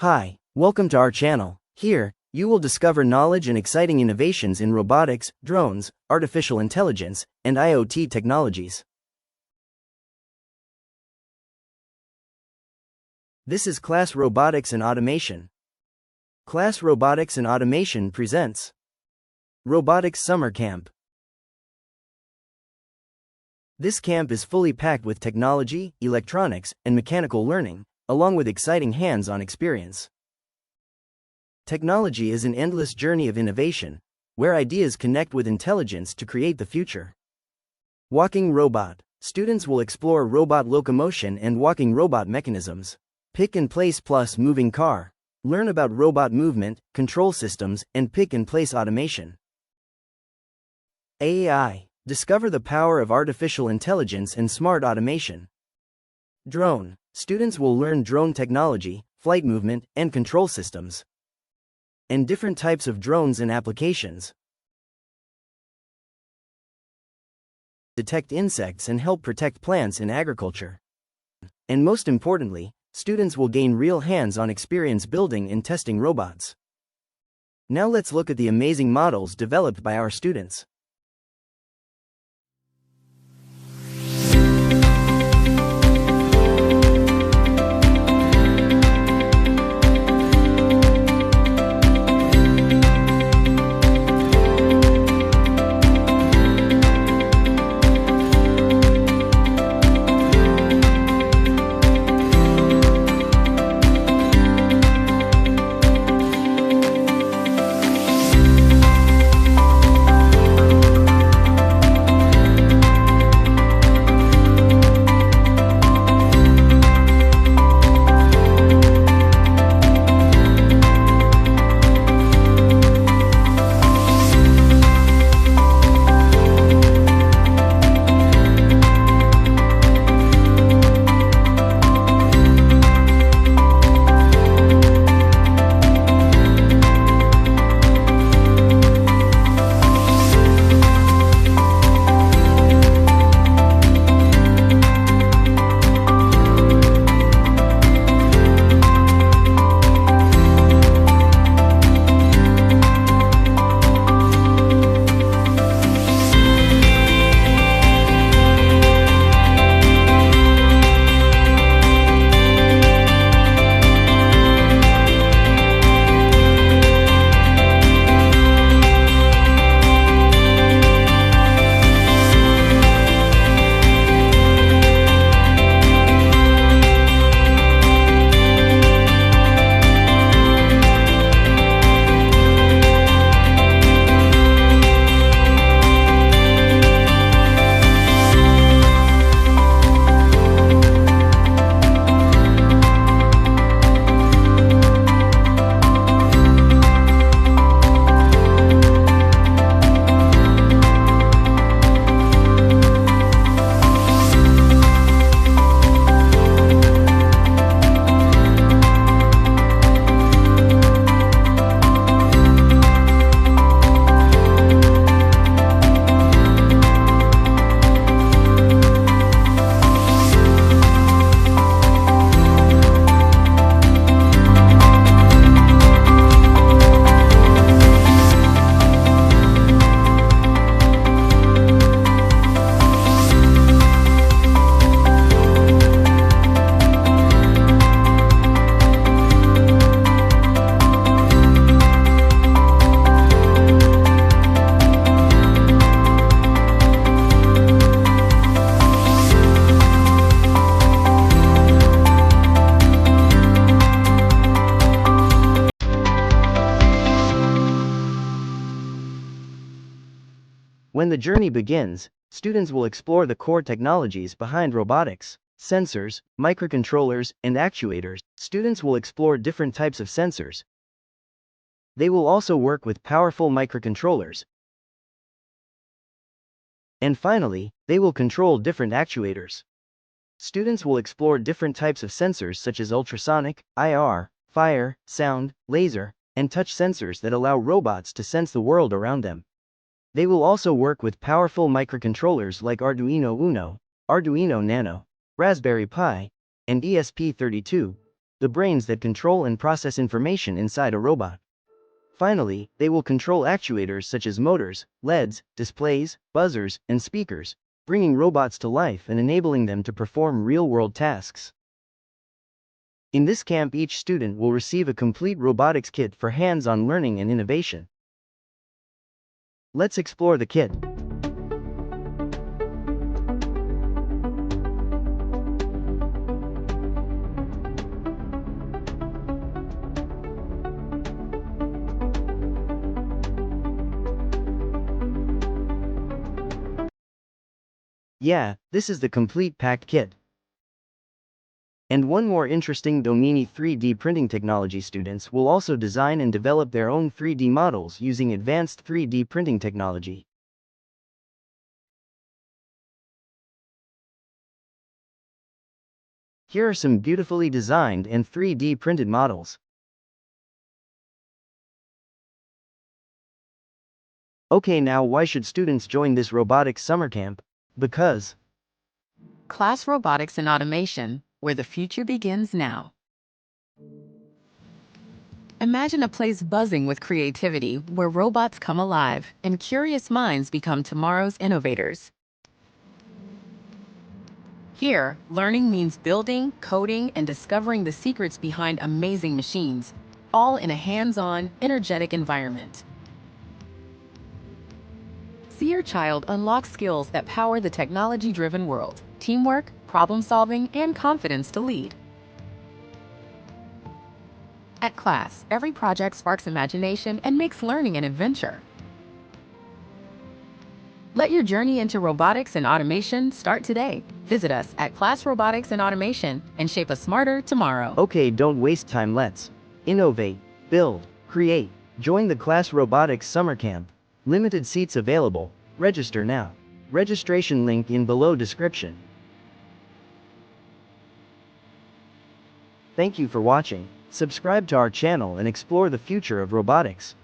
Hi, welcome to our channel. Here, you will discover knowledge and exciting innovations in robotics, drones, artificial intelligence, and IoT technologies. This is Class Robotics and Automation. Class Robotics and Automation presents Robotics Summer Camp. This camp is fully packed with technology, electronics, and mechanical learning, along with exciting hands-on experience. Technology is an endless journey of innovation, where ideas connect with intelligence to create the future. Walking robot. Students will explore robot locomotion and walking robot mechanisms. Pick and place plus moving car. Learn about robot movement, control systems, and pick and place automation. AI. Discover the power of artificial intelligence and smart automation. Drone. Students will learn drone technology, flight movement, and control systems, and different types of drones and applications. Detect insects and help protect plants in agriculture. And most importantly, students will gain real hands-on experience building and testing robots. Now let's look at the amazing models developed by our students. When the journey begins, students will explore the core technologies behind robotics, sensors, microcontrollers, and actuators. Students will explore different types of sensors. They will also work with powerful microcontrollers. And finally, they will control different actuators. Students will explore different types of sensors such as ultrasonic, IR, fire, sound, laser, and touch sensors that allow robots to sense the world around them. They will also work with powerful microcontrollers like Arduino Uno, Arduino Nano, Raspberry Pi, and ESP32. the brains that control and process information inside a robot. Finally, they will control actuators such as motors, LEDs, displays, buzzers, and speakers, bringing robots to life and enabling them to perform real-world tasks. In this camp, each student will receive a complete robotics kit for hands-on learning and innovation. Let's explore the kit. Yeah, this is the complete packed kit. And one more interesting Domini 3D printing technology: students will also design and develop their own 3D models using advanced 3D printing technology. Here are some beautifully designed and 3D printed models. Okay, now why should students join this robotics summer camp? Because Class Robotics and Automation, where the future begins now. Imagine a place buzzing with creativity, where robots come alive and curious minds become tomorrow's innovators. Here, learning means building, coding, and discovering the secrets behind amazing machines, all in a hands-on, energetic environment. See your child unlock skills that power the technology-driven world: teamwork, problem-solving, and confidence to lead. At Class, every project sparks imagination and makes learning an adventure. Let your journey into robotics and automation start today. Visit us at Class Robotics and Automation and shape a smarter tomorrow. okay, don't waste time, let's innovate, build, create. Join the Class Robotics Summer Camp. Limited seats available. Register now. Registration link in below description. Thank you for watching. Subscribe to our channel and explore the future of robotics.